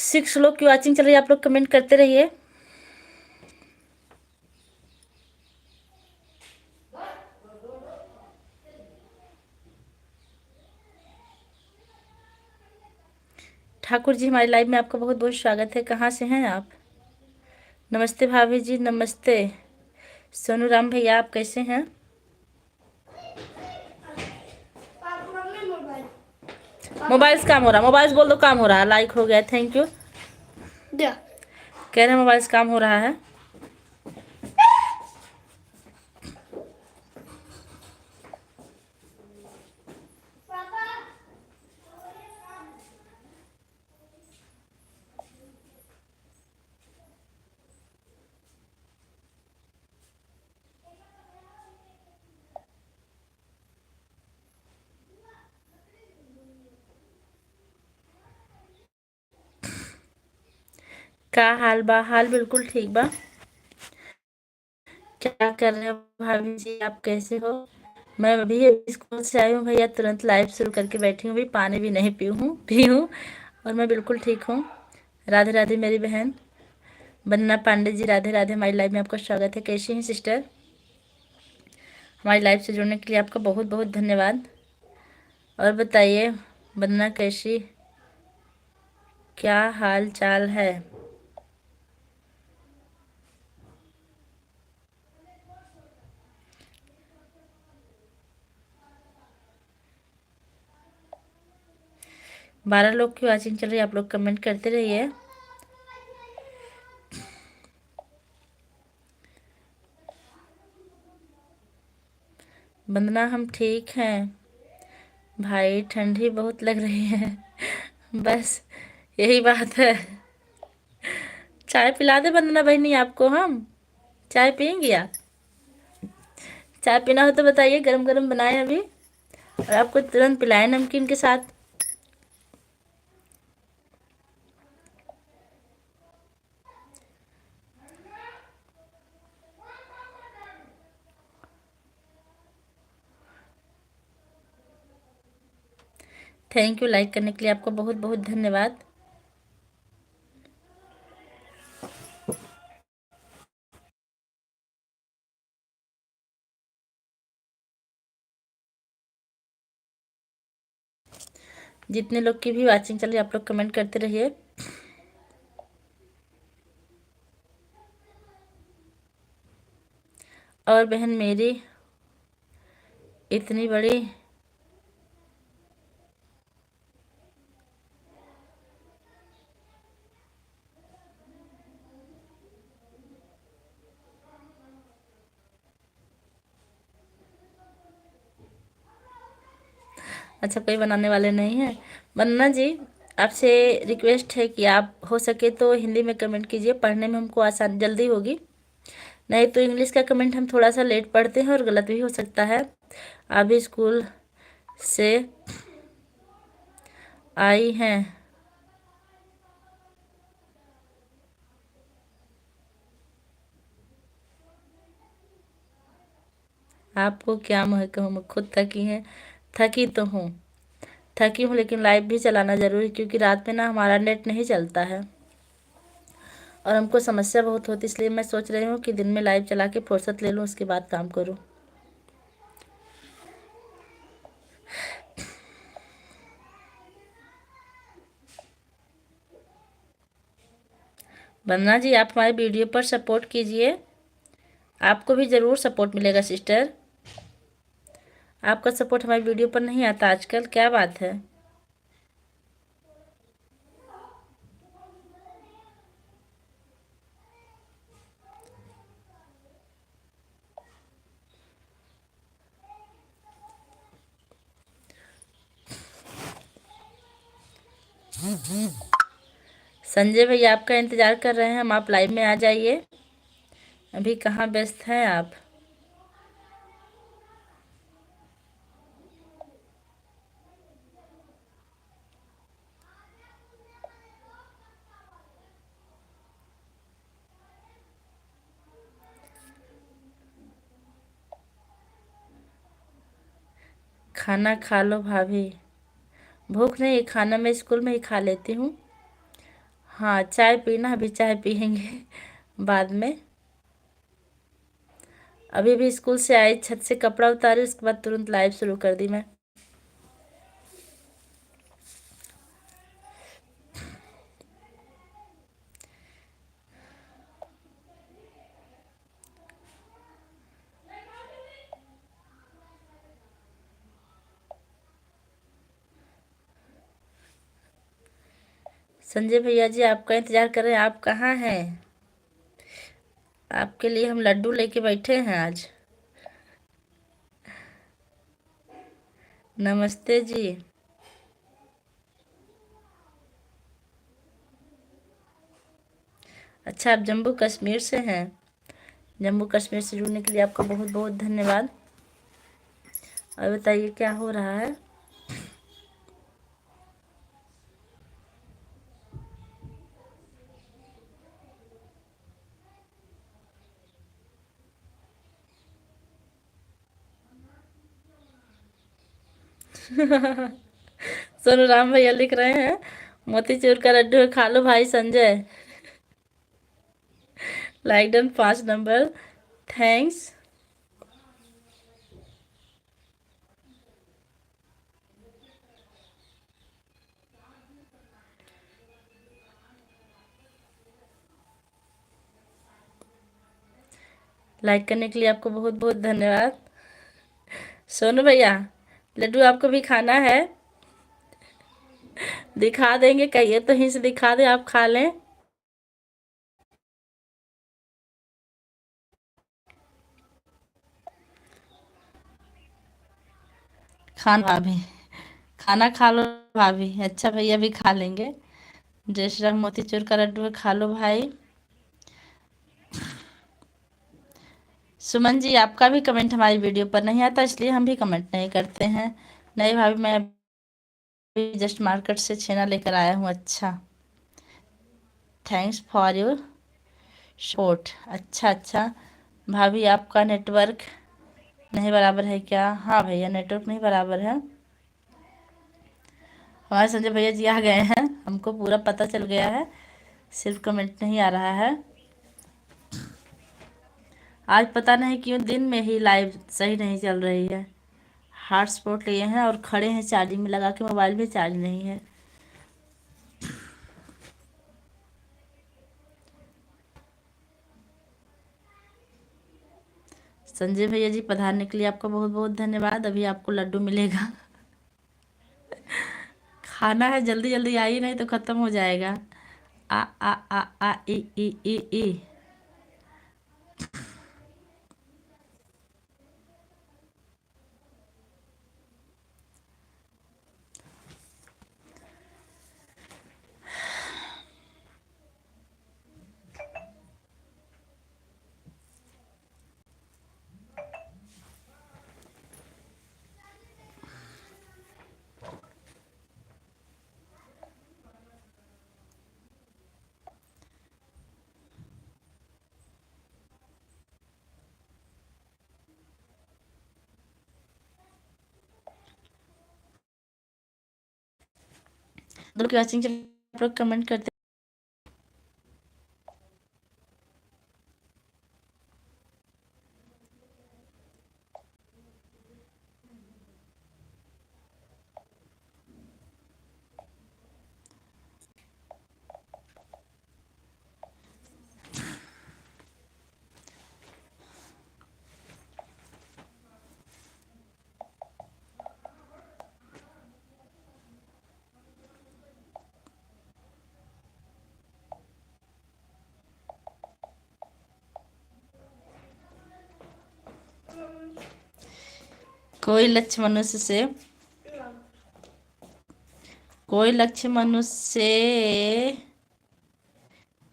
6 लोग की वॉचिंग चल रही है, आप लोग कमेंट करते रहिए। ठाकुर जी, हमारी लाइव में आपका बहुत बहुत स्वागत है। कहाँ से हैं आप? नमस्ते भाभी जी, नमस्ते। सोनू राम भैया, आप कैसे हैं? मोबाइल से काम हो रहा, मोबाइल से बोल दो काम हो रहा है। लाइक हो गया, थैंक यू। कह रहे हैं मोबाइल से काम हो रहा है। का हाल बा? हाल बिल्कुल ठीक बा। क्या कर रहे हो भाभी जी, आप कैसे हो? मैं अभी स्कूल से आई हूँ भैया, तुरंत लाइव शुरू करके बैठी हूँ। भी पानी भी नहीं पी हूँ और मैं बिल्कुल ठीक हूँ। राधे राधे मेरी बहन वंदना पांडे जी, राधे राधे। हमारी लाइव में आपका स्वागत है। कैसी हैं सिस्टर? हमारी लाइव से जुड़ने के लिए आपका बहुत बहुत धन्यवाद। और बताइए वंदना, कैसी, क्या हाल चाल है? बारह लोग की वॉचिंग चल रही है, आप लोग कमेंट करते रहिए। वंदना, हम ठीक हैं भाई, ठंडी बहुत लग रही है। बस यही बात है। चाय पिला दे वंदना बहनी आपको हम? चाय पियेंगी आप? चाय पीना हो तो बताइए, गरम गरम बनाए अभी और आपको तुरंत पिलाएं नमकीन के साथ। थैंक यू, लाइक करने के लिए आपको बहुत बहुत धन्यवाद। जितने लोग की भी वॉचिंग चल रही है, आप लोग कमेंट करते रहिए। और बहन मेरी इतनी बड़ी, अच्छा कोई बनाने वाले नहीं है। वंदना जी, आपसे रिक्वेस्ट है कि आप हो सके तो हिंदी में कमेंट कीजिए, पढ़ने में हमको आसान जल्दी होगी। नहीं तो इंग्लिश का कमेंट हम थोड़ा सा लेट पढ़ते हैं और गलत भी हो सकता है। आप भी स्कूल से आई हैं? आपको क्या मैं कहूँ, मैं खुद थकी हैं। थकी तो हूँ, थकी हूँ, लेकिन लाइव भी चलाना ज़रूरी, क्योंकि रात में ना हमारा नेट नहीं चलता है और हमको समस्या बहुत होती, इसलिए मैं सोच रही हूँ कि दिन में लाइव चला के फुर्सत ले लूँ, उसके बाद काम करूँ। वंदना जी, आप हमारे वीडियो पर सपोर्ट कीजिए, आपको भी ज़रूर सपोर्ट मिलेगा सिस्टर। आपका सपोर्ट हमारी वीडियो पर नहीं आता आजकल, क्या बात है? संजय भैया आपका इंतज़ार कर रहे हैं हम, आप लाइव में आ जाइए। अभी कहाँ व्यस्त हैं आप? खाना खा लो भाभी। भूख नहीं, खाना मैं स्कूल में ही खा लेती हूँ। हाँ, चाय पीना, अभी चाय पियेंगे बाद में। अभी अभी स्कूल से आई, छत से कपड़ा उतारी, उसके बाद तुरंत लाइव शुरू कर दी मैं। संजय भैया जी आपका इंतजार कर रहे हैं, आप कहाँ हैं? आपके लिए हम लड्डू लेके बैठे हैं आज। नमस्ते जी। अच्छा, आप जम्मू कश्मीर से हैं? जम्मू कश्मीर से जुड़ने के लिए आपका बहुत बहुत धन्यवाद। और बताइए क्या हो रहा है? सोनू राम भैया लिख रहे हैं, मोतीचूर का लड्डू है, खा लो भाई Sanjay. Like done 5 number, thanks. Like करने के लिए आपको बहुत बहुत धन्यवाद। सोनू भैया, लड्डू आपको भी खाना है? दिखा देंगे, कहिए तो ही से दिखा दे, आप खा लें। खाना भाभी, खाना खा लो भाभी। अच्छा भैया भी खा लेंगे। जय श्री राम, मोतीचूर का लड्डू है, खा लो भाई। सुमन जी, आपका भी कमेंट हमारी वीडियो पर नहीं आता, इसलिए हम भी कमेंट नहीं करते हैं। नहीं भाभी, मैं अभी जस्ट मार्केट से छेना लेकर आया हूँ। अच्छा, थैंक्स फॉर योर सपोर्ट। अच्छा अच्छा। भाभी आपका नेटवर्क नहीं बराबर है क्या? हाँ भैया, नेटवर्क नहीं बराबर है। हमारे संजय भैया जी आ गए हैं, हमको पूरा पता चल गया है, सिर्फ कमेंट नहीं आ रहा है। आज पता नहीं क्यों दिन में ही लाइव सही नहीं चल रही है। हॉटस्पॉट लिए हैं और खड़े हैं चार्जिंग में लगा के, मोबाइल भी चार्ज नहीं है। संजय भैया जी पधारने के लिए आपका बहुत बहुत धन्यवाद। अभी आपको लड्डू मिलेगा। खाना है, जल्दी जल्दी आइए, नहीं तो खत्म हो जाएगा। आ ई। दोनों की वॉचिंग चल, आप लोग कमेंट करते। कोई लक्ष्य मनुष्य से कोई लक्ष्य मनुष्य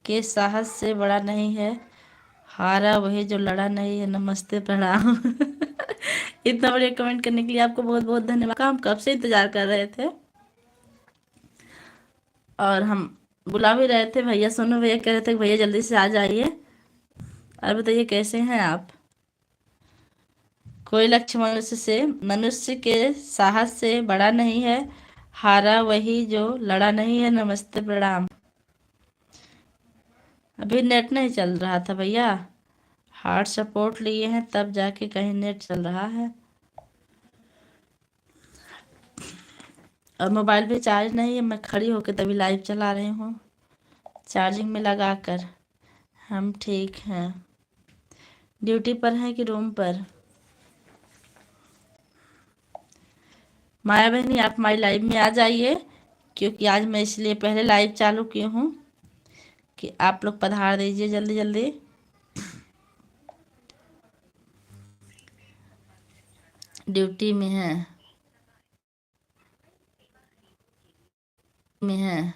के साहस से बड़ा नहीं है, हारा वही जो लड़ा नहीं है। नमस्ते, प्रणाम। इतना बढ़िया कमेंट करने के लिए आपको बहुत बहुत धन्यवाद। हम कब से इंतजार कर रहे थे, और हम बुला भी रहे थे। भैया, सोनू भैया कह रहे थे कि भैया जल्दी से आ जाइए। और बताइए कैसे हैं आप? कोई लक्ष्य मनुष्य के साहस से बड़ा नहीं है, हारा वही जो लड़ा नहीं है। नमस्ते, प्रणाम। अभी नेट नहीं चल रहा था भैया, हार्ड सपोर्ट लिए हैं तब जाके कहीं नेट चल रहा है। और मोबाइल पे चार्ज नहीं है, मैं खड़ी होकर तभी लाइव चला रही हूँ चार्जिंग में लगा कर। हम ठीक हैं। ड्यूटी पर हैं कि रूम पर? माया बहनी आप हमारी लाइव में आ जाइए, क्योंकि आज मैं इसलिए पहले लाइव चालू की हूँ कि आप लोग पधार दीजिए जल्दी जल्दी। ड्यूटी में है, में है।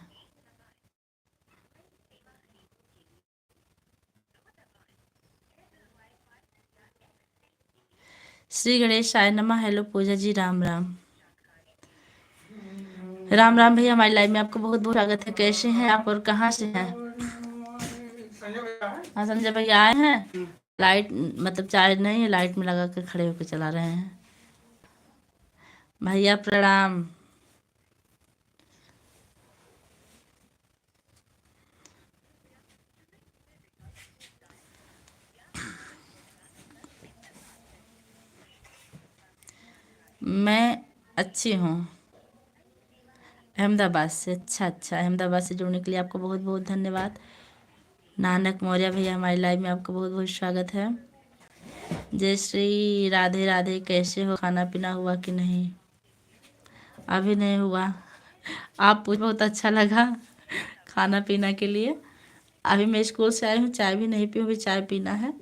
श्री गणेश साई नमः। हेलो पूजा जी, राम राम। राम राम भैया, हमारी लाइव में आपको बहुत बहुत स्वागत है। कैसे हैं आप और कहाँ से हैं? हाँ संजय भैया आए हैं। लाइट मतलब चार्ज नहीं है, लाइट में लगा कर खड़े होकर चला रहे हैं। भैया प्रणाम। मैं अच्छी हूँ, अहमदाबाद से। अच्छा अच्छा, अहमदाबाद से जुड़ने के लिए आपको बहुत बहुत धन्यवाद। नानक मौर्य भैया, हमारी लाइव में आपका बहुत बहुत स्वागत है। जय श्री राधे राधे। कैसे हो? खाना पीना हुआ कि नहीं? अभी नहीं हुआ। आप पूछ बहुत अच्छा लगा खाना पीना के लिए। अभी मैं स्कूल से आई हूँ, चाय भी नहीं पी हूँ, अभी चाय पीना है।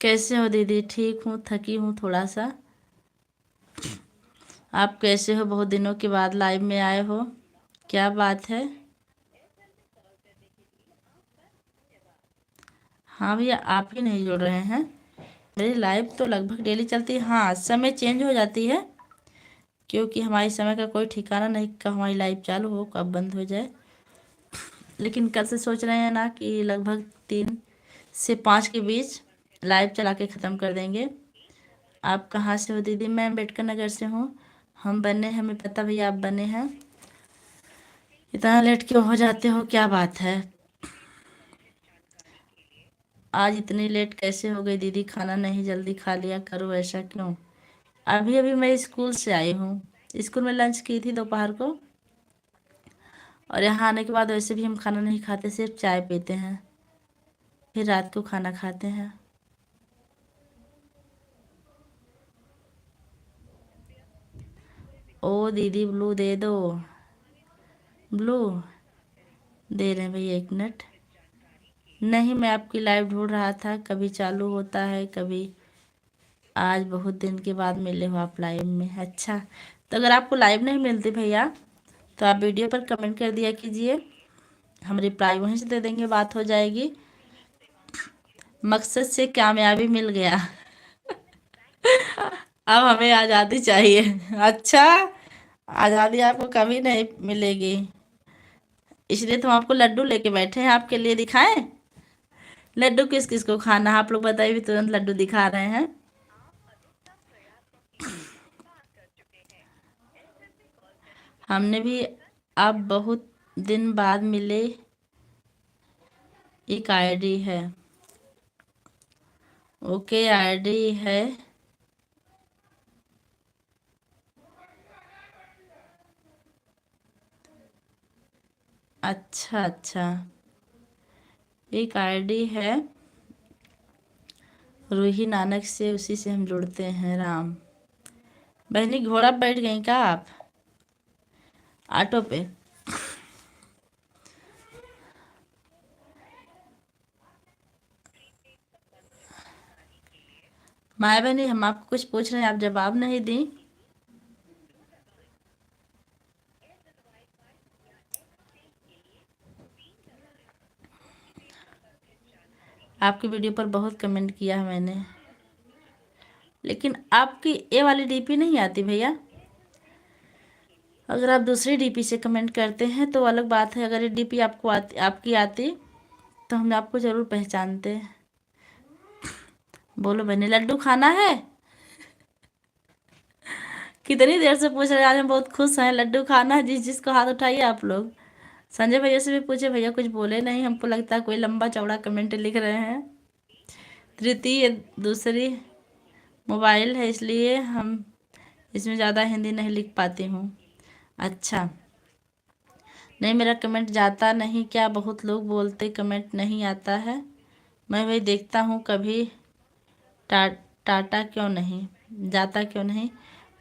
कैसे हो दीदी? ठीक हूँ, थकी हूँ थोड़ा सा। आप कैसे हो? बहुत दिनों के बाद लाइव में आए हो, क्या बात है? हाँ भैया, आप ही नहीं जुड़ रहे हैं। मेरी लाइव तो लगभग डेली चलती है। हाँ, समय चेंज हो जाती है, क्योंकि हमारे समय का कोई ठिकाना नहीं, कब हमारी लाइव चालू हो कब बंद हो जाए। लेकिन कल से सोच रहे हैं ना कि लगभग 3 से 5 के बीच लाइव चला के ख़त्म कर देंगे। आप कहाँ से हो दीदी? मैं अम्बेडकर नगर से हूँ। हम बने हैं, हमें पता भैया आप बने हैं। इतना लेट क्यों हो जाते हो, क्या बात है? आज इतनी लेट कैसे हो गई दीदी? खाना नहीं जल्दी खा लिया करो, ऐसा क्यों? अभी अभी मैं स्कूल से आई हूँ। स्कूल में लंच की थी दोपहर को, और यहाँ आने के बाद वैसे भी हम खाना नहीं खाते, सिर्फ चाय पीते हैं, फिर रात को खाना खाते हैं। ओ दीदी ब्लू दे दो। ब्लू दे रहे हैं भैया, 1 मिनट। नहीं, मैं आपकी लाइव ढूंढ रहा था, कभी चालू होता है कभी। आज बहुत दिन के बाद मिले हो आप लाइव में। अच्छा, तो अगर आपको लाइव नहीं मिलती भैया, तो आप वीडियो पर कमेंट कर दिया कीजिए, हम रिप्लाई वहीं से दे देंगे, बात हो जाएगी। मकसद से कामयाबी मिल गया। अब हमें आज़ादी चाहिए। अच्छा, आज़ादी आपको कभी नहीं मिलेगी, इसलिए तो हम आपको लड्डू लेके बैठे हैं, आपके लिए दिखाएं। लड्डू किस किस को खाना है आप लोग बताइए, भी तुरंत लड्डू दिखा रहे हैं। हमने भी। अब बहुत दिन बाद मिले। एक आईडी है। ओके, आईडी है। अच्छा अच्छा, एक आईडी है रूही नानक से, उसी से हम जुड़ते हैं। राम बहनी, घोड़ा पे बैठ गई क्या आप? ऑटो पे? माया बहनी, हम आपको कुछ पूछ रहे हैं, आप जवाब नहीं दी। आपकी वीडियो पर बहुत कमेंट किया है मैंने, लेकिन आपकी ये वाली डीपी नहीं आती भैया। अगर आप दूसरी डीपी से कमेंट करते हैं तो अलग बात है, अगर ये डीपी आपको आती, आपकी आती, तो हम आपको ज़रूर पहचानते। बोलो बहनी, लड्डू खाना है? कितनी देर से पूछ रहे हैं, आज हम बहुत खुश हैं। लड्डू खाना है, जिस जिसको हाथ उठाइए आप लोग। संजय भैया से भी पूछे, भैया कुछ बोले नहीं, हमको लगता है कोई लंबा चौड़ा कमेंट लिख रहे हैं। धृति ये दूसरी मोबाइल है इसलिए हम इसमें ज़्यादा हिंदी नहीं लिख पाती हूँ। अच्छा, नहीं मेरा कमेंट जाता नहीं क्या? बहुत लोग बोलते कमेंट नहीं आता है, मैं वही देखता हूँ कभी। टा टाटा क्यों नहीं जाता, क्यों नहीं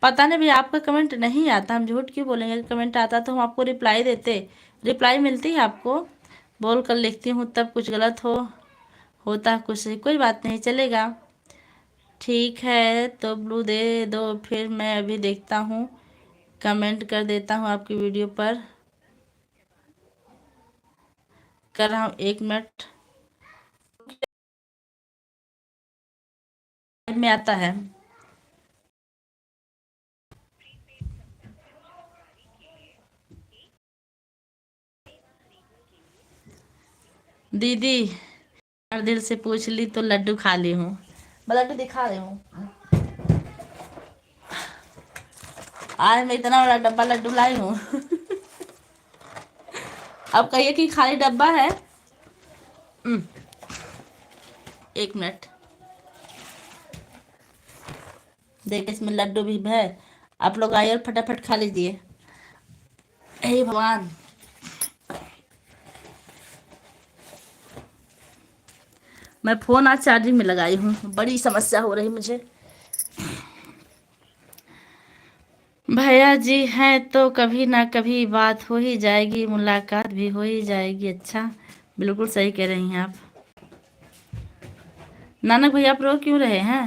पता नहीं भैया। आपका कमेंट नहीं आता, हम झूठ क्यों बोलेंगे? कमेंट आता तो हम आपको रिप्लाई देते। रिप्लाई मिलती है आपको, बोल कर लिखती हूँ तब कुछ गलत होता है कुछ, कोई बात नहीं चलेगा। ठीक है तो ब्लू दे दो, फिर मैं अभी देखता हूँ, कमेंट कर देता हूँ आपकी वीडियो पर। कर रहा हूँ, 1 मिनट में आता है। दीदी हर दिल से पूछ ली तो लड्डू खा ली हूँ। मैं लड्डू दिखा रही हूँ, आज मैं इतना बड़ा डब्बा लड्डू लाई हूँ। अब कहिए कि खाली डब्बा है। 1 मिनट, देखिए इसमें लड्डू भी है, आप लोग आइए और फटाफट खा लीजिए। हे भगवान, मैं फोन आज चार्जिंग में लगाई हूँ, बड़ी समस्या हो रही मुझे। भैया जी हैं तो कभी ना कभी बात हो ही जाएगी, मुलाकात भी हो ही जाएगी। अच्छा, बिल्कुल सही कह रही हैं आप। नानक भैया आप रो क्यों रहे हैं?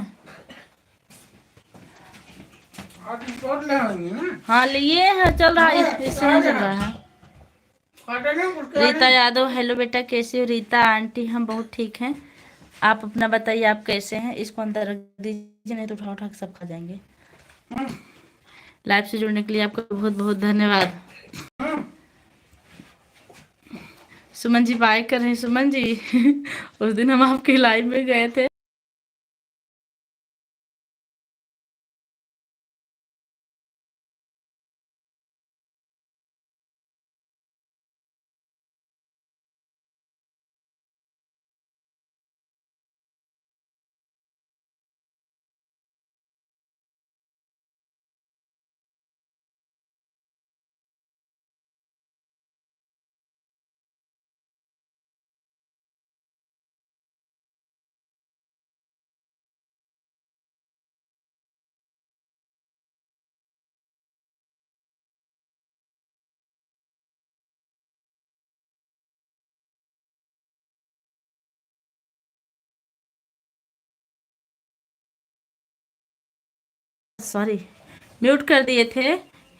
हाँ लिए हैं, चल रहा है, इससे नहीं चल रहा है। रीता यादव, हेलो बेटा कैसे हो? रीता आंटी हम बहुत ठीक हैं, आप अपना बताइए आप कैसे हैं? इसको अंदर रख दीजिए, नहीं तो उठा उठा के सब खा जाएंगे। लाइव से जुड़ने के लिए आपका बहुत बहुत धन्यवाद। सुमन जी बाय कर रहे हैं। सुमन जी उस दिन हम आपकी लाइव में गए थे, सॉरी म्यूट कर दिए थे।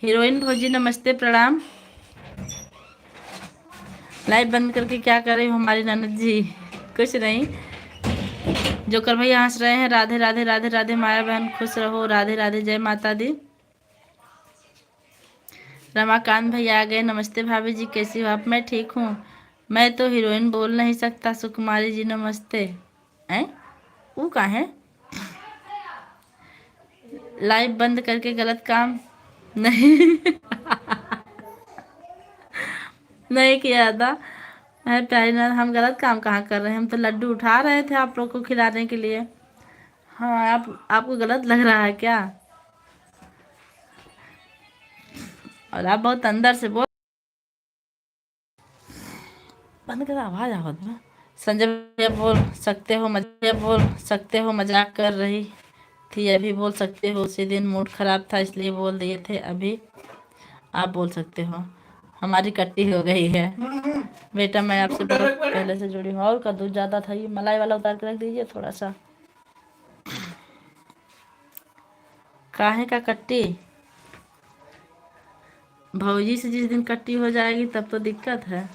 हीरोइन भौजी नमस्ते प्रणाम। लाइव बंद करके क्या कर रही हो हमारी ननद जी? कुछ नहीं, जोकर भैया हंस रहे हैं। राधे राधे राधे राधे, माया बहन खुश रहो, राधे राधे, जय माता दी। रमाकांत भैया आ गए, नमस्ते भाभी जी कैसी हो आप? मैं ठीक हूँ, मैं तो हीरोइन बोल नहीं सकता। सुकुमारी जी नमस्ते। हैं वो कहाँ है? लाइव बंद करके गलत काम नहीं नहीं किया था। है प्यारी नाथ, हम गलत काम कहाँ कर रहे हैं? हम तो लड्डू उठा रहे थे आप लोग को खिलाने के लिए। हाँ, आपको गलत लग रहा है क्या? और आप बहुत अंदर से बोल, बंद कर, आवाज आवत में। संजय भैया बोल सकते हो मजाक कर रही थी, अभी बोल सकते हो। उसी दिन मूड खराब था इसलिए बोल दिए थे, अभी आप बोल सकते हो। हमारी कट्टी हो गई है बेटा, मैं आपसे बहुत पहले से जुड़ी हूँ। और का दूध ज़्यादा था, ये मलाई वाला उतार के रख दीजिए थोड़ा सा। काहे का कट्टी? भौजी से जिस दिन कट्टी हो जाएगी तब तो दिक्कत है।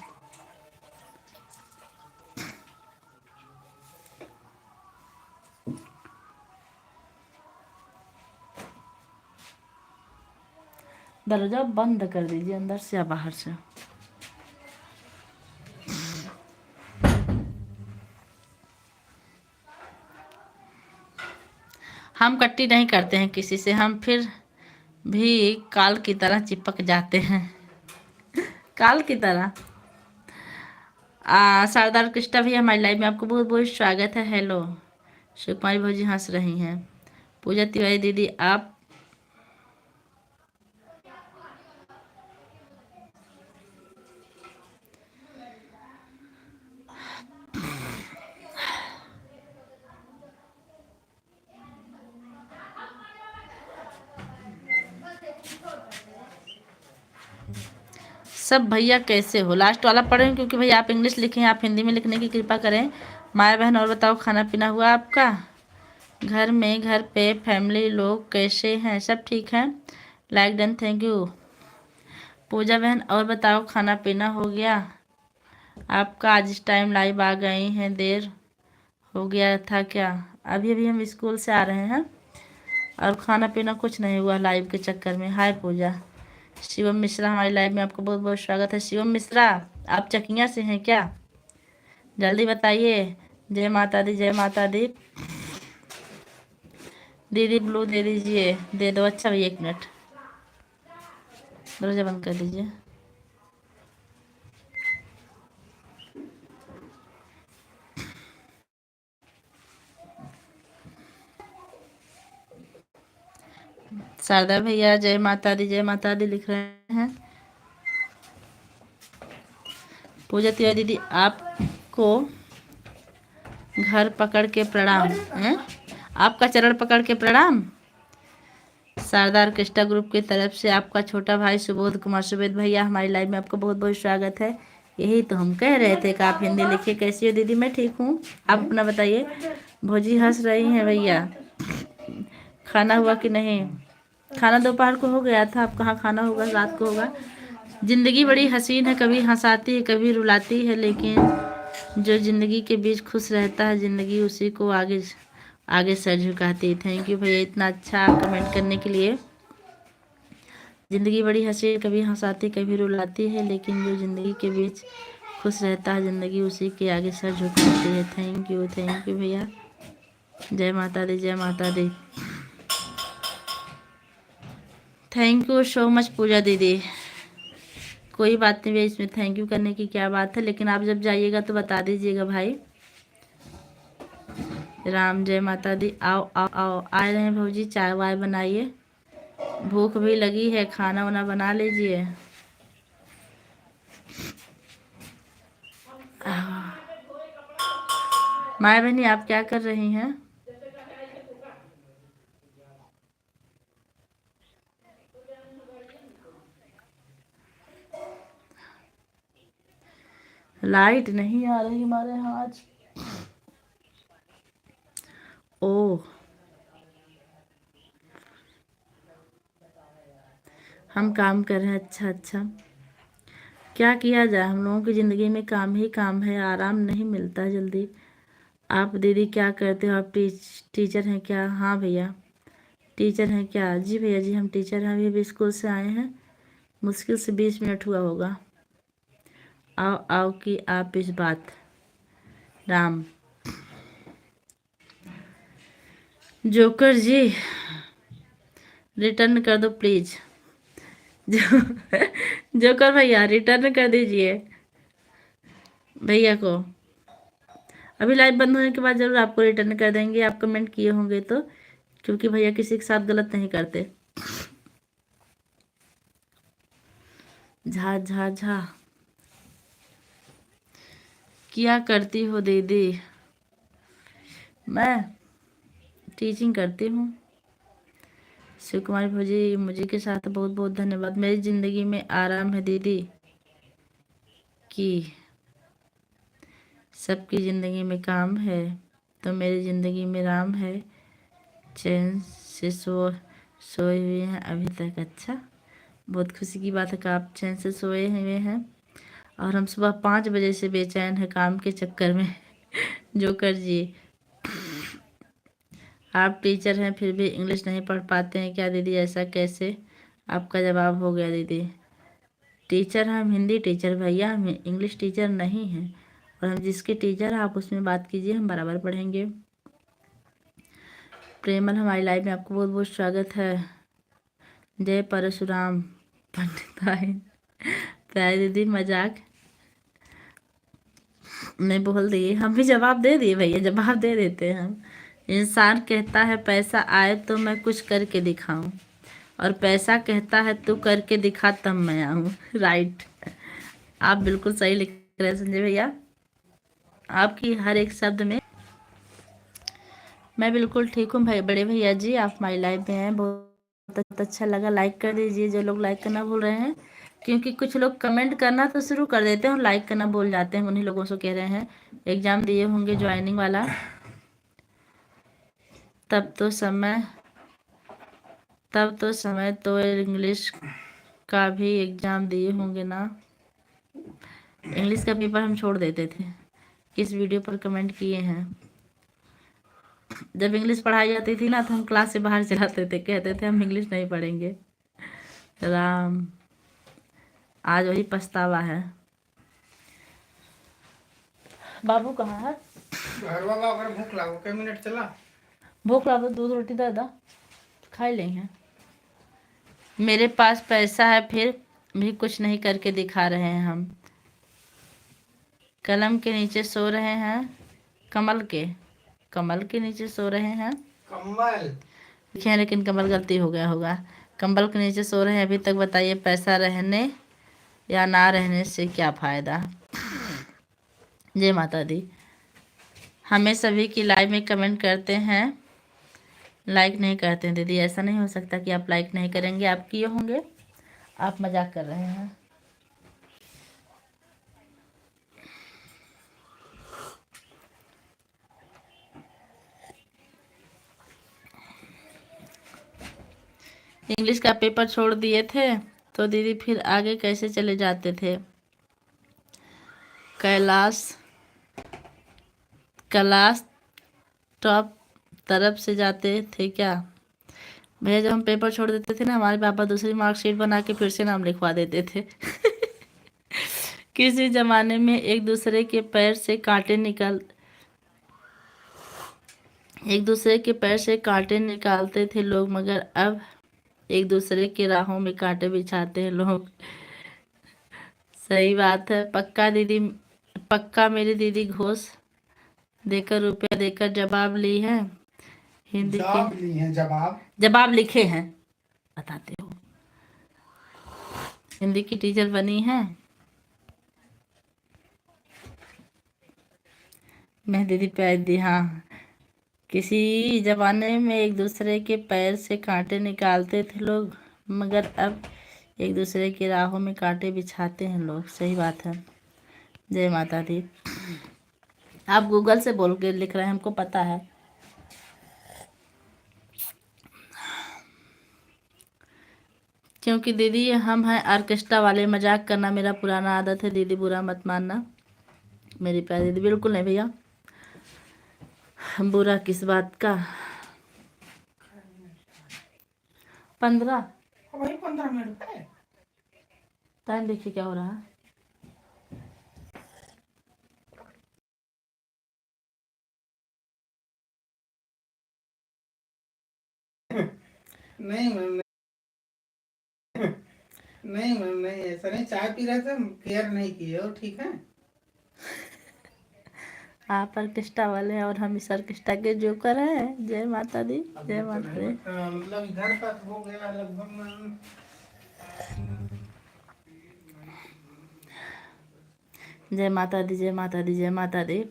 दरवाजा बंद कर दीजिए, अंदर से या बाहर से। हम कट्टी नहीं करते हैं किसी से, हम फिर भी काल की तरह चिपक जाते हैं। काल की तरह सरदार कृष्णा भैया हमारी लाइव में आपको बहुत बहुत स्वागत है। हेलो। सुकुमारी भौजी हंस रही हैं। पूजा तिवारी दीदी आप सब भैया कैसे हो? लास्ट वाला पढ़ें क्योंकि भैया आप इंग्लिश लिखे हैं, आप हिंदी में लिखने की कृपा करें। माया बहन और बताओ, खाना पीना हुआ आपका? घर में, घर पे फैमिली लोग कैसे हैं? सब ठीक हैं? Like done, thank you. Pooja बहन और बताओ, खाना पीना हो गया आपका? आज इस टाइम लाइव आ गई हैं, देर हो गया था क्या? अभी अभी हम स्कूल से आ रहे हैं और खाना पीना कुछ नहीं हुआ लाइव के चक्कर में। हाय पूजा। शिवम मिश्रा हमारी लाइव में आपको बहुत बहुत स्वागत है। शिवम मिश्रा आप चकिया से हैं क्या? जल्दी बताइए। जय माता दी, जय माता दी। दीदी ब्लू दे दीजिए, दे दो। अच्छा भैया 1 मिनट, दरवाजा बंद कर दीजिए। शारदा भैया जय माता दी, जय माता दी लिख रहे हैं। पूजा तिवारी दीदी आपको घर पकड़ के प्रणाम हैं? आपका चरण पकड़ के प्रणाम। शारदा ऑर्केस्ट्रा ग्रुप की तरफ से आपका छोटा भाई सुबोध कुमार सुबेद भैया हमारी लाइव में आपका बहुत बहुत स्वागत है। यही तो हम कह रहे थे कि आप हिंदी लिखिए। कैसी हो दीदी? मैं ठीक हूँ, आप अपना बताइए। भौजी हंस रही हैं भैया। खाना हुआ कि नहीं? खाना दोपहर को हो गया था, अब कहाँ खाना होगा, रात को होगा। जिंदगी बड़ी हसीन है, कभी हंसाती है कभी रुलाती है, लेकिन जो जिंदगी के बीच खुश रहता है जिंदगी उसी को आगे आगे सर झुकाती है। थैंक यू भैया इतना अच्छा कमेंट करने के लिए। ज़िंदगी बड़ी हसीन, कभी हंसाती कभी रुलाती है, लेकिन जो ज़िंदगी के बीच खुश रहता है ज़िंदगी उसी के आगे सर झुकाती है। थैंक यू भैया। जय माता दी, जय माता दी। थैंक यू सो मच पूजा दीदी। कोई बात नहीं भैया, इसमें थैंक यू करने की क्या बात है, लेकिन आप जब जाइएगा तो बता दीजिएगा भाई। राम जय माता दी। आओ आओ आओ, आ रहे हैं भौजी, चाय वाय बनाइए। भूख भी लगी है, खाना वाना बना लीजिए। माया बहनी आप क्या कर रही हैं? लाइट नहीं आ रही हमारे यहाँ आज। ओह, हम काम कर रहे हैं। अच्छा अच्छा, क्या किया जाए, हम लोगों की ज़िंदगी में काम ही काम है, आराम नहीं मिलता है जल्दी। आप दीदी क्या करते हो? आप टीचर हैं क्या? हाँ भैया टीचर हैं क्या? जी भैया जी हम टीचर हैं, अभी स्कूल से आए हैं, मुश्किल से 20 मिनट हुआ होगा। आओ आओ कि आप इस बात। राम जोकर जी रिटर्न कर दो प्लीज। जो जोकर भैया रिटर्न कर दीजिए भैया को। अभी लाइव बंद होने के बाद जरूर आपको रिटर्न कर देंगे, आप कमेंट किए होंगे तो, क्योंकि भैया किसी के साथ गलत नहीं करते। झा झा झा क्या करती हो दीदी? मैं टीचिंग करती हूँ। शिव कुमारी भौजी मुझे के साथ बहुत बहुत धन्यवाद। मेरी ज़िंदगी में आराम है दीदी कि सबकी ज़िंदगी में काम है, तो मेरी ज़िंदगी में राम है। चैन से सोए हुए हैं अभी तक। अच्छा, बहुत खुशी की बात है कि आप चैन से सोए हुए हैं, और हम सुबह 5 बजे से बेचैन है काम के चक्कर में। जोकर जी आप टीचर हैं फिर भी इंग्लिश नहीं पढ़ पाते हैं क्या दीदी? ऐसा कैसे? आपका जवाब हो गया दीदी। टीचर हम हिंदी टीचर भैया, हम इंग्लिश टीचर नहीं हैं, और हम जिसके टीचर हैं आप उसमें बात कीजिए, हम बराबर पढ़ेंगे। प्रेमल हमारी लाइफ में आपको बहुत बहुत स्वागत है। जय परशुराम पंडित भाई। प्यारी दीदी मजाक मैं बोल दिए, हम भी जवाब दे दिए भैया, जवाब दे देते हैं हम। इंसान कहता है पैसा आए तो मैं कुछ करके दिखाऊं, और पैसा कहता है तू करके दिखा तब मैं आऊं। राइट। आप बिल्कुल सही लिख रहे हैं संजय भैया, आपकी हर एक शब्द में। मैं बिल्कुल ठीक हूँ भाई, बड़े भैया जी, आप हमारी लाइव में हैं, बहुत अच्छा लगा। लाइक कर दीजिए जो लोग लाइक करना भूल रहे हैं, क्योंकि कुछ लोग कमेंट करना तो शुरू कर देते हैं और लाइक करना भूल जाते हैं। उन्हीं लोगों से कह रहे हैं, एग्जाम दिए होंगे ज्वाइनिंग वाला, तब तो समय तो इंग्लिश का भी एग्जाम दिए होंगे ना। इंग्लिश का पेपर हम छोड़ देते थे। किस वीडियो पर कमेंट किए हैं? जब इंग्लिश पढ़ाई जाती थी ना तो हम क्लास से बाहर चलाते थे, कहते थे हम इंग्लिश नहीं पढ़ेंगे। राम, आज वही पछतावा है। बाबू कहाँ है? घर वाला अगर भूख लागो कई मिनट चला, भूख लगा, दूध रोटी दादा खा लेंगे। मेरे पास पैसा है फिर भी कुछ नहीं करके दिखा रहे हैं हम। कलम के नीचे सो रहे हैं, कमल के नीचे सो रहे हैं। कम्बल लिखे हैं लेकिन कमल गलती हो गया होगा। कंबल के नीचे सो रहे हैं अभी तक, बताइए पैसा रहने या ना रहने से क्या फ़ायदा। जय माता दी। हमें सभी की लाइव में कमेंट करते हैं, लाइक नहीं करते हैं दीदी। ऐसा नहीं हो सकता कि आप लाइक नहीं करेंगे, आप किए होंगे, आप मजाक कर रहे हैं। इंग्लिश का पेपर छोड़ दिए थे तो दीदी फिर आगे कैसे चले जाते थे? क्लास टॉप तरफ से जाते थे क्या? भैया जब हम पेपर छोड़ देते थे ना, हमारे पापा दूसरी मार्कशीट बना के फिर से नाम लिखवा देते थे। किसी जमाने में एक दूसरे के पैर से कांटे निकालते थे लोग, मगर अब एक दूसरे के राहों में कांटे बिछाते हैं लोग। सही बात है। पक्का मेरी दीदी घूस देकर, रुपया देकर जवाब ली है। हिंदी जवाब के ली है, जवाब लिखे हैं, बताते हो। हिंदी की टीचर बनी है। मैं दीदी प्यार दी, हाँ। किसी जमाने में एक दूसरे के पैर से कांटे निकालते थे लोग, मगर अब एक दूसरे की राहों में कांटे बिछाते हैं लोग। सही बात है। जय माता दी। आप गूगल से बोल के लिख रहे हैं, हमको पता है। क्योंकि दीदी हम हैं ऑर्केस्ट्रा वाले, मजाक करना मेरा पुराना आदत है दीदी, बुरा मत मानना मेरी प्यारी दीदी। बिल्कुल नहीं भैया, बुरा किस बात का। 15 वही 15 मिनट है। टाइम देखिए क्या हो रहा है। नहीं मैम, नहीं मैम, नहीं ऐसा नहीं, चाय पी रहे थे, केयर नहीं किए हो, ठीक है। आप ऑर्केस्ट्रा वाले हैं और हम इस ऑर्केस्ट्रा के जोकर हैं। जय माता दी, जय माता दी। मतलब इधर तक हो गया लगभग मैम। जय माता दी, जय माता दी, जय माता दी।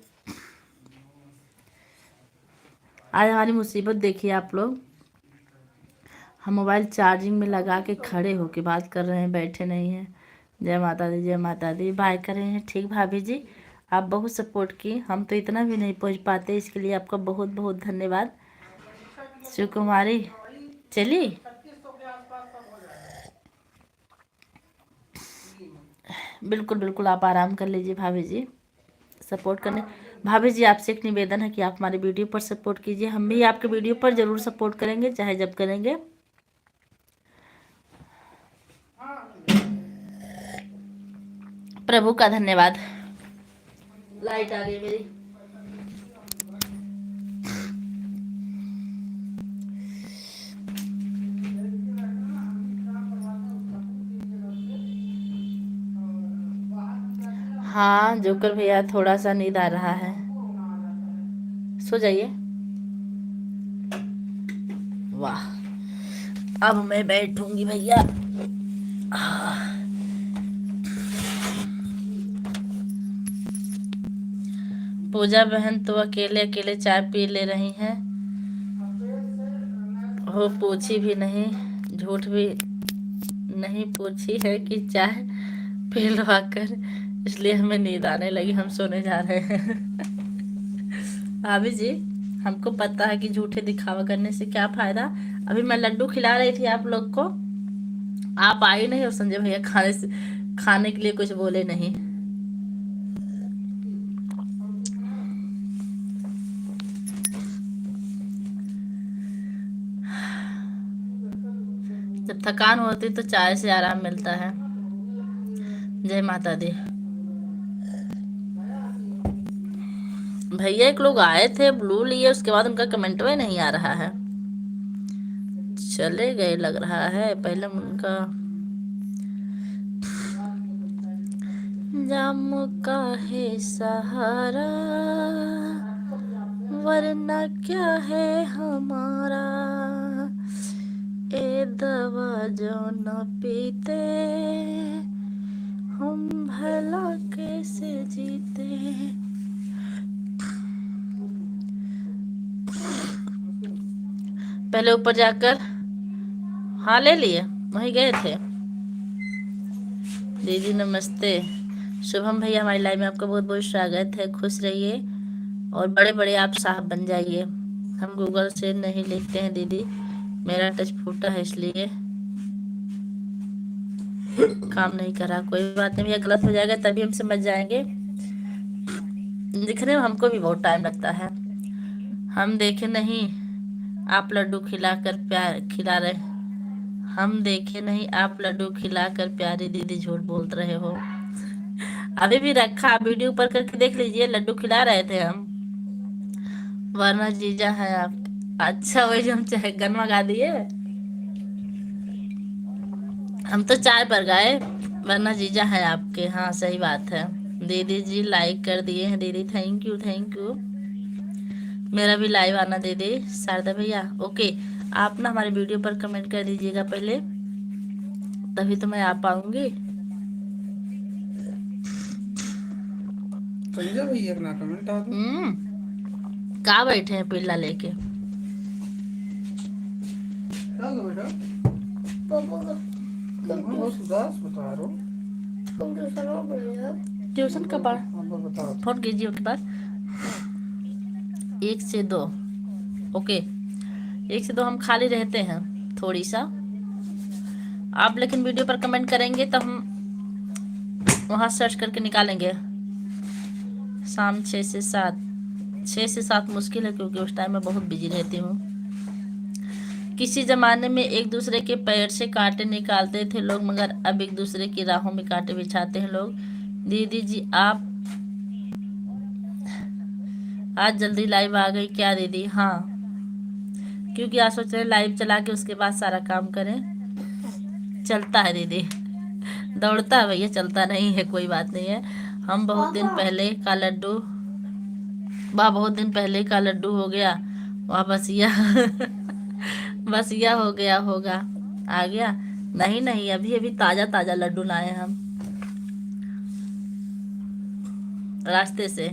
आज हमारी मुसीबत देखिए आप लोग, हम मोबाइल चार्जिंग में लगा के खड़े होके बात कर रहे हैं, बैठे नहीं हैं। जय माता दी, जय माता दी। बाय कर रहे हैं, ठीक भाभी जी, आप बहुत सपोर्ट की, हम तो इतना भी नहीं पहुंच पाते, इसके लिए आपका बहुत बहुत धन्यवाद। शिव कुमारी चली, बिल्कुल बिल्कुल आप आराम कर लीजिए भाभी जी, सपोर्ट करने। भाभी जी आपसे एक निवेदन है कि आप हमारे वीडियो पर सपोर्ट कीजिए, हम भी आपके वीडियो पर ज़रूर सपोर्ट करेंगे, चाहे जब करेंगे। प्रभु का धन्यवाद। लाइट आ गई मेरी। हाँ जोकर भैया, थोड़ा सा नींद आ रहा है, सो जाइए। वाह, अब मैं बैठूंगी भैया। पूजा बहन तो अकेले अकेले चाय पी ले रही हैं, वो पूछी भी नहीं, झूठ भी नहीं पूछी है कि चाय पिलवा कर, इसलिए हमें नींद आने लगी, हम सोने जा रहे हैं। भाभी जी, हमको पता है कि झूठे दिखावा करने से क्या फायदा। अभी मैं लड्डू खिला रही थी आप लोग को, आप आई नहीं और संजय भैया खाने के लिए कुछ बोले नहीं। जब थकान होती तो चाय से आराम मिलता है। जय माता दी। भैया एक लोग आए थे, ब्लू लिए, उसके बाद उनका कमेंट में नहीं आ रहा है, चले गए लग रहा है। पहले उनका जाम का है सहारा, वरना क्या है हमारा, ए दवा जो न पीते हम भला कैसे जीते। पहले ऊपर जाकर, हाँ ले लिए, वहीं गए थे। दीदी नमस्ते। शुभम भैया हमारी लाइफ में आपका बहुत बहुत स्वागत है, खुश रहिए और बड़े बड़े आप साहब बन जाइए। हम गूगल से नहीं लिखते हैं दीदी, मेरा टच फूटा है इसलिए काम नहीं करा। कोई बात नहीं भैया, गलत हो जाएगा तभी हम समझ जाएंगे, लिखने में हमको भी बहुत टाइम लगता है। हम देखे नहीं आप लड्डू खिलाकर प्यार खिला रहे, हम देखे नहीं आप लड्डू खिलाकर प्यारी दीदी झूठ बोल रहे हो। अभी भी रखा, वीडियो ऊपर करके देख लीजिए, लड्डू खिला रहे थे हम, वरना जीजा है आप। अच्छा वही जो हम चाहे गाना गा दिए, हम तो चाय पर गाए, वरना जीजा है आपके। हाँ सही बात है। दीदी जी लाइक कर दिए हैं दीदी, थैंक यू थैंक यू। मेरा भी लाइव आना दीदी। शारदा भैया ओके, आप ना हमारे वीडियो पर कमेंट कर दीजिएगा पहले, तभी तो मैं आ पाऊंगी। संजय भैया अपना कमेंट आ दो। कहाँ बैठे हैं पिल्ला लेके? क्या हो बेटा? बहुत उदास बता रहा हूँ। ट्यूशन का पढ़, बताओ। फोन कीजिए उसके पास। 1 से 2 ओके, 1 से 2 हम खाली रहते हैं थोड़ी सा, आप लेकिन वीडियो पर कमेंट करेंगे तो हम वहाँ सर्च करके निकालेंगे। शाम 6 से 7, 6 से 7 मुश्किल है क्योंकि उस टाइम मैं बहुत बिजी रहती हूँ। किसी जमाने में एक दूसरे के पैर से कांटे निकालते थे लोग, मगर अब एक दूसरे की राहों में कांटे बिछाते हैं लोग। दीदी जी आप आज जल्दी लाइव आ गई क्या दीदी? हाँ, क्योंकि आज सोच रहे लाइव चला के उसके बाद सारा काम करें। चलता है दीदी, दौड़ता है भैया, चलता नहीं है, कोई बात नहीं है। हम बहुत दिन पहले का लड्डू, वाह बहुत दिन पहले का लड्डू हो गया, वाह बसिया बसिया हो गया होगा, आ गया। नहीं नहीं, अभी अभी ताजा ताजा लड्डू लाए हम रास्ते से,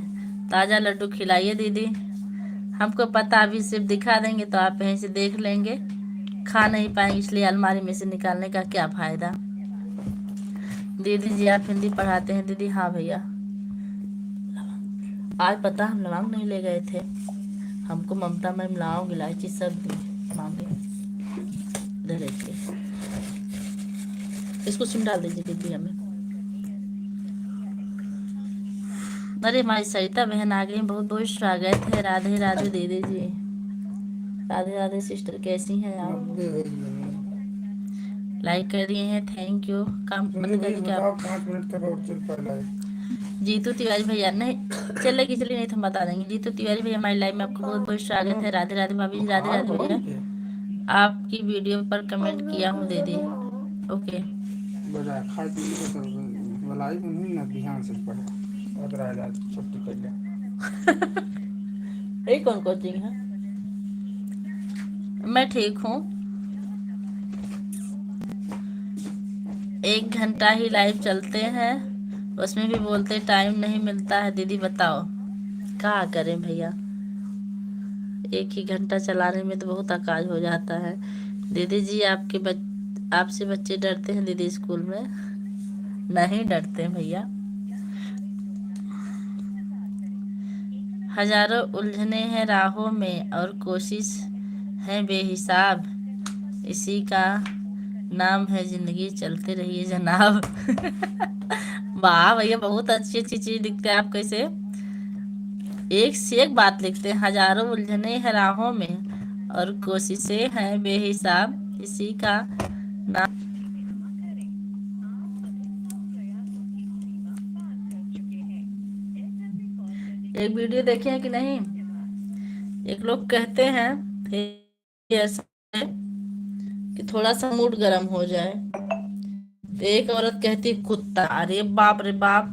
ताजा लड्डू खिलाइए दीदी। हमको पता, अभी सिर्फ दिखा देंगे तो आप यहीं से देख लेंगे, खा नहीं पाएंगे, इसलिए अलमारी में से निकालने का क्या फायदा। दीदी जी आप हिंदी पढ़ाते हैं? दीदी हाँ भैया। आज पता हम लौंग नहीं ले गए थे, हमको ममता मैम लौंग इलायची सब दी मांगे। इसको सिम डाल दीजिए दीदी हमें। अरे हमारी सरिता बहन आ गई, बहुत बहुत स्वागत है। राधे राधे दीदी जी, राधे राधे सिस्टर, कैसी हैं आप? लाइक कर दिए हैं, थैंक यू। काम बंद कर क्या? 5 मिनट तक और चल पाएगा। जीतू तिवारी भैया नहीं चलेगी, चलिए नहीं तो हम बता देंगे। जीतू तिवारी भैया हमारी लाइव में आपका बहुत बहुत स्वागत है। राधे राधे भाभी जी, राधे राधे भैया। आपकी वीडियो पर कमेंट किया हूँ दीदी, ओके। लाइव नहीं ना ध्यान से पढ़े अगर आज छुट्टी कर लिया। ये कौन कोचिंग है? मैं ठीक हूँ। 1 घंटा ही लाइव चलते हैं, उसमें भी बोलते टाइम नहीं मिलता है। दीदी बताओ क्या करें भैया, 1 ही घंटा चलाने में तो बहुत अकाज हो जाता है। दीदी जी आपसे बच्चे डरते हैं दीदी स्कूल में? नहीं डरते भैया। हजारों उलझने हैं राहों में और कोशिश है बेहिसाब, इसी का नाम है जिंदगी, चलते रहिए जनाब। वाह भैया, बहुत अच्छी अच्छी चीज लिखते हैं आप। कैसे एक से एक बात लिखते हैं। हजारों उलझने हैं राहों में और कोशिशें हैं बेहिसाब, इसी का नाम। एक वीडियो देखे हैं कि नहीं? एक लोग कहते हैं ऐसे कि थोड़ा सा मूड गर्म हो जाए तो एक औरत कहती है कुत्ता। अरे बाप रे बाप,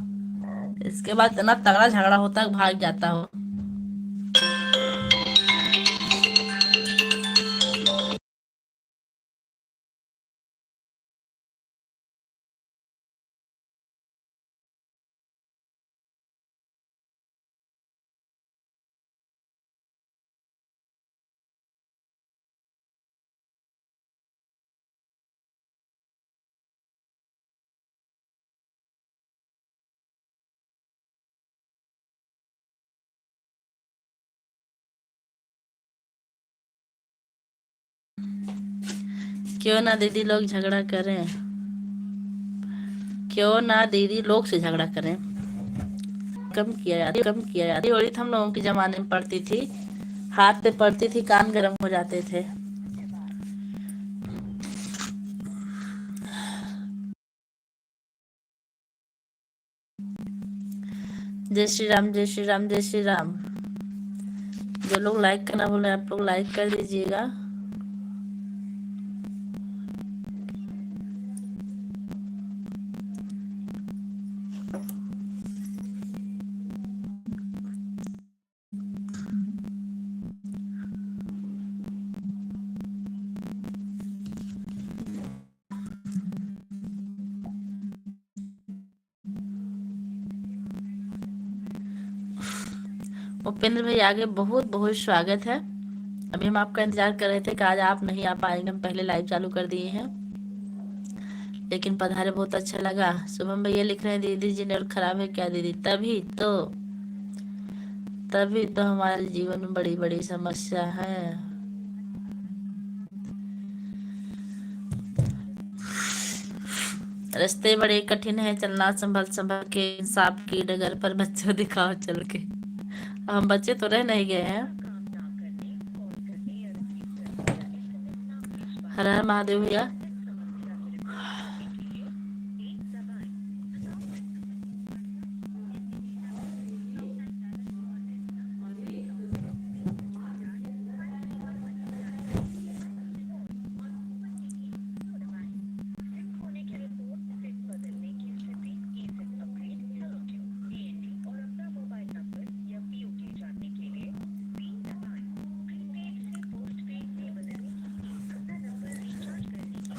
इसके बाद इतना तगड़ा झगड़ा होता है, भाग जाता हो। क्यों ना दीदी लोग झगड़ा करें, क्यों ना दीदी लोग से झगड़ा करें। कम किया जाती होली तो हम लोगों के जमाने में पड़ती थी, हाथ पे पड़ती थी, कान गर्म हो जाते थे। जय श्री राम, जय श्री राम, जय श्री राम। जो लोग लाइक करना बोले आप लोग लाइक कर दीजिएगा। उपेंद्र भाई आगे बहुत बहुत स्वागत है। अभी हम आपका इंतजार कर रहे थे कि आज आप नहीं आ पाएंगे, हम पहले लाइव चालू कर दिए हैं, लेकिन पधारे बहुत अच्छा लगा। शुभम भैया लिख रहे हैं दीदी जी नेट खराब है क्या दीदी? तभी तो हमारे जीवन में बड़ी बड़ी समस्या है। रास्ते बड़े कठिन है, चलना संभल संभल के, इंसाफ की डगर पर बच्चों दिखाओ चल के। हम बच्चे तो रह नहीं गए हैं। हर हर महादेव भैया।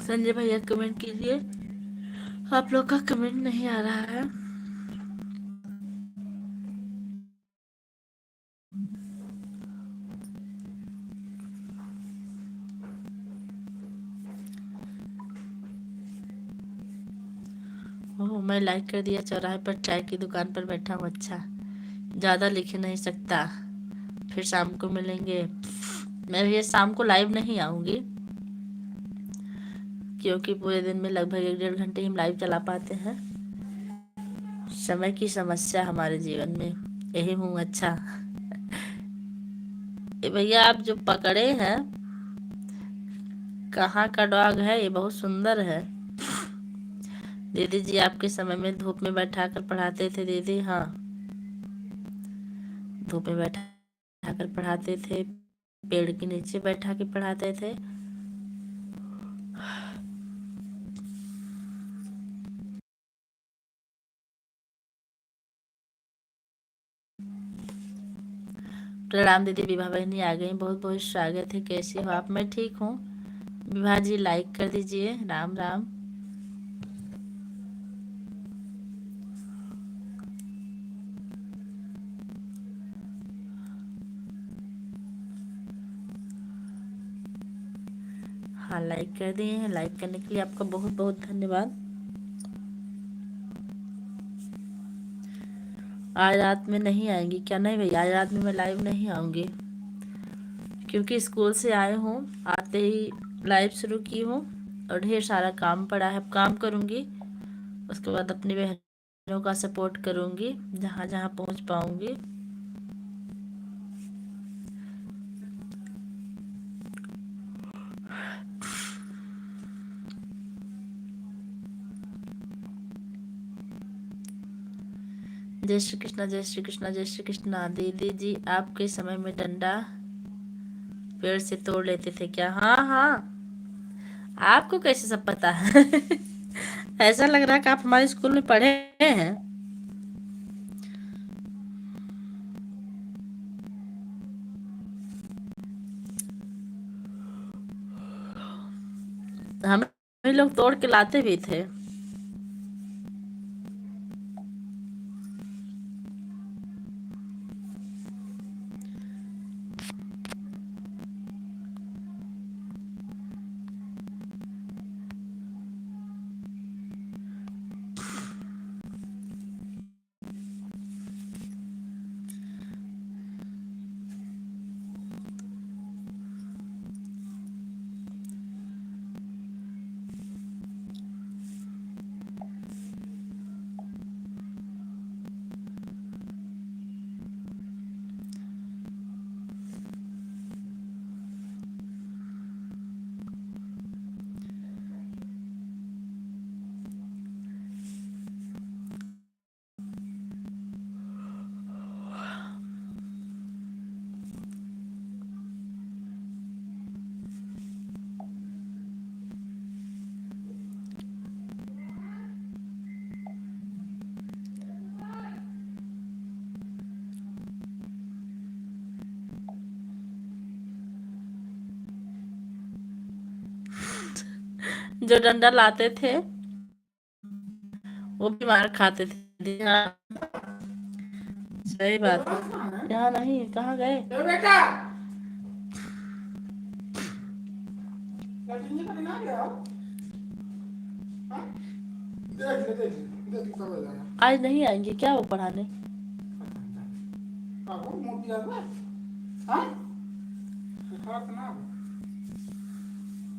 संजय भैया कमेंट कीजिए, आप लोग का कमेंट नहीं आ रहा है। ओह, मैं लाइक कर दिया। चौराहे पर चाय की दुकान पर बैठा हूँ। अच्छा, ज़्यादा लिख नहीं सकता, फिर शाम को मिलेंगे। मैं ये शाम को लाइव नहीं आऊँगी, क्योंकि पूरे दिन में लगभग 1 डेढ़ घंटे हम लाइव चला पाते हैं। समय की समस्या हमारे जीवन में यही हूँ। अच्छा, ये भैया आप जो पकड़े हैं, कहाँ का डॉग है? ये बहुत सुंदर है। दीदी जी आपके समय में धूप में बैठा कर पढ़ाते थे दीदी? हाँ, धूप में बैठा कर पढ़ाते थे, पेड़ के नीचे बैठा के पढ़ाते थे। प्रणाम दीदी, विभा बहनी आ गई, बहुत बहुत स्वागत है। कैसी हो आप? मैं ठीक हूँ। विभा जी लाइक कर दीजिए। राम राम। हाँ, लाइक कर दिए हैं। लाइक करने के लिए आपका बहुत बहुत धन्यवाद। आज रात में नहीं आएंगी क्या? नहीं भैया, आज रात में मैं लाइव नहीं आऊँगी, क्योंकि स्कूल से आए हूँ, आते ही लाइव शुरू की हूँ और ढेर सारा काम पड़ा है। अब काम करूँगी, उसके बाद अपनी बहनों का सपोर्ट करूँगी जहाँ जहाँ पहुँच पाऊँगी। जय श्री कृष्णा, जय श्री कृष्णा, जय श्री कृष्णा। दीदी जी, आपके समय में डंडा पेड़ से तोड़ लेते थे क्या? हाँ हाँ। आपको कैसे सब पता है? ऐसा लग रहा है कि आप हमारे स्कूल में पढ़े हैं। हम लोग तोड़ के लाते भी थे। जो डंडा लाते थे वो भी मार खाते थे। हाँ, सही बात है। यहाँ नहीं, कहाँ गए? बेटा लड़की का ना गया हाँ? देख ले कब आ जाएगा। आज नहीं आएंगे क्या वो पढ़ाने? वो मोटी आ गया हाँ बुखार तो ना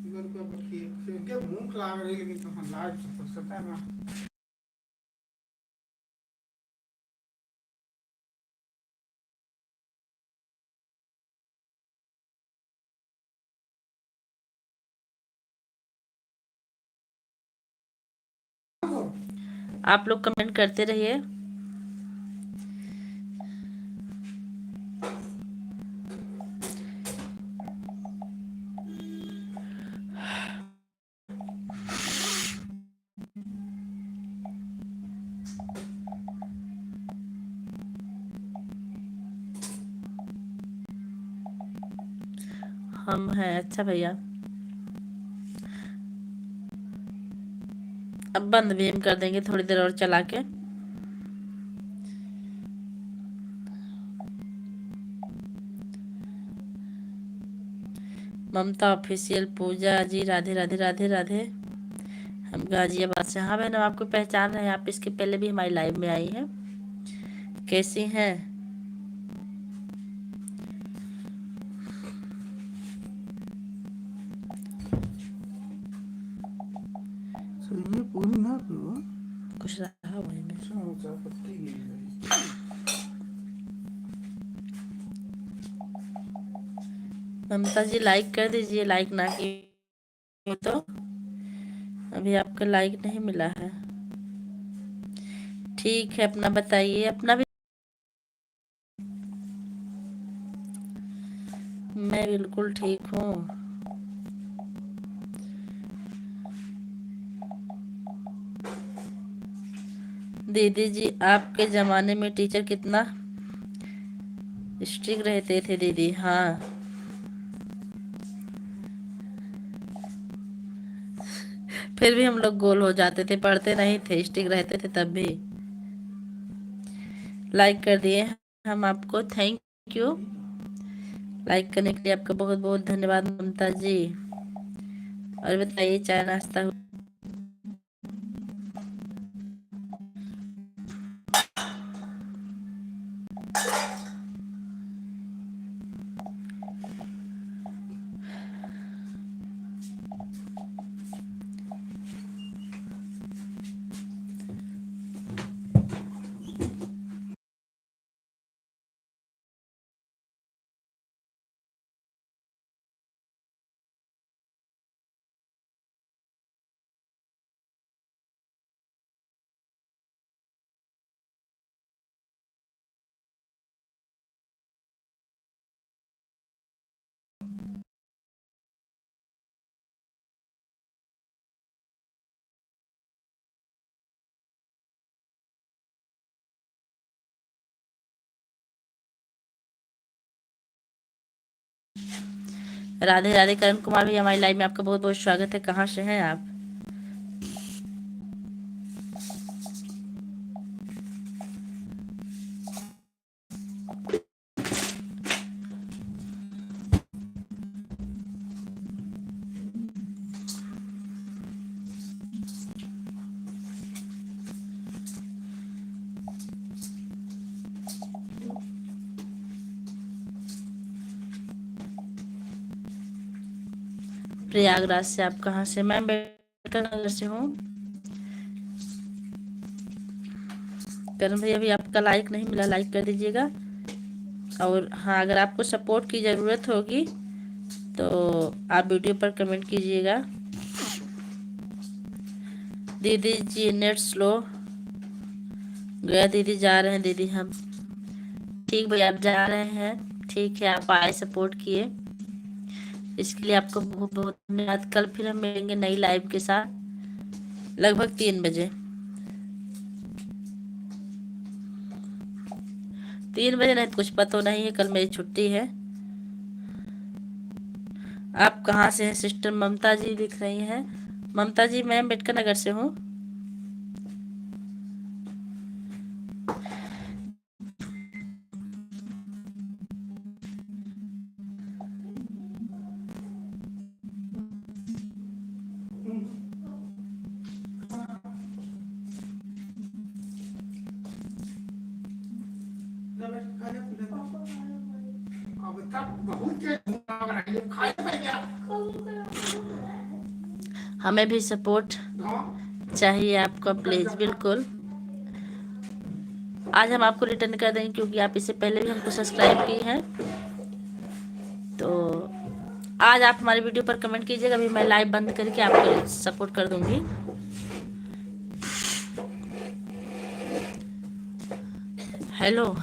इधर को के भूख लाग रही लेकिन तो लाज तो सकता है ना। आप लोग कमेंट करते रहिए। हम हैं। अच्छा भैया, अब बंद भी हम कर देंगे थोड़ी देर और चला के। ममता ऑफिशियल, पूजा जी, राधे राधे राधे राधे। हम गाजियाबाद से। हाँ बहन, आपको पहचान रहे हैं, आप इसके पहले भी हमारी लाइव में आई हैं। कैसी हैं? ये पूरी ना करो कुछ रहा वही में। पत्ती ममता जी लाइक कर दीजिए, लाइक ना की तो अभी आपका लाइक नहीं मिला है। ठीक है, अपना बताइए। अपना भी मैं बिल्कुल ठीक हूँ। दीदी जी, आपके जमाने में टीचर कितना स्ट्रिक्ट रहते थे दीदी, हाँ। फिर भी हम लोग गोल हो जाते थे, पढ़ते नहीं थे, स्ट्रिक्ट रहते थे तब भी। लाइक कर दिए हम आपको, थैंक यू। लाइक करने के लिए आपका बहुत बहुत धन्यवाद ममता जी। और बताइए, चाय नाश्ता राधे राधे। करण कुमार भी हमारी लाइव में आपका बहुत बहुत स्वागत है। कहाँ से हैं आप? प्रयागराज से। आप कहाँ से? मैं अम्बेडकर नगर से हूँ। करण भैया भी आपका लाइक नहीं मिला, लाइक कर दीजिएगा। और हाँ, अगर आपको सपोर्ट की ज़रूरत होगी तो आप वीडियो पर कमेंट कीजिएगा। दीदी जी नेट स्लो गया दीदी, जा रहे हैं दीदी हम। ठीक भैया, आप जा रहे हैं, ठीक है, आप आए, सपोर्ट किए, इसके लिए आपको बहुत बहुत धन्यवाद। कल फिर हम मिलेंगे नई लाइव के साथ लगभग 3 बजे। 3 बजे नहीं तो कुछ पता नहीं है, कल मेरी छुट्टी है। आप कहाँ से हैं सिस्टर? ममता जी लिख रही हैं। ममता जी, मैं अम्बेडकर नगर से हूँ। अब तक बहुत के खाए पे क्या? हमें भी सपोर्ट चाहिए आपका, प्लीज। बिल्कुल, आज हम आपको रिटर्न कर देंगे क्योंकि आप इससे पहले भी हमको सब्सक्राइब की हैं। तो आज आप हमारे वीडियो पर कमेंट कीजिएगा, अभी मैं लाइव बंद करके आपको सपोर्ट कर दूंगी। हेलो।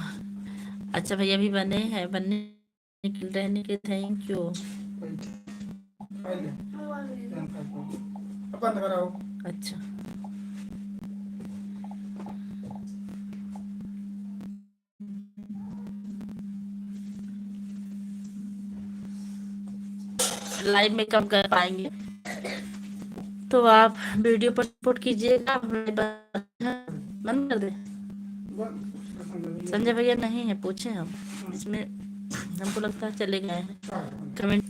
अच्छा भैया भी बने हैं, बनने रहने के थैंक यू। बंद कराओ। अच्छा, लाइव में कम कर पाएंगे तो आप वीडियो पर सपोर्ट कीजिएगा। बंद कर दे। संजय भैया नहीं है, पूछे हम, इसमें हमको लगता है चले गए हैं। कमेंट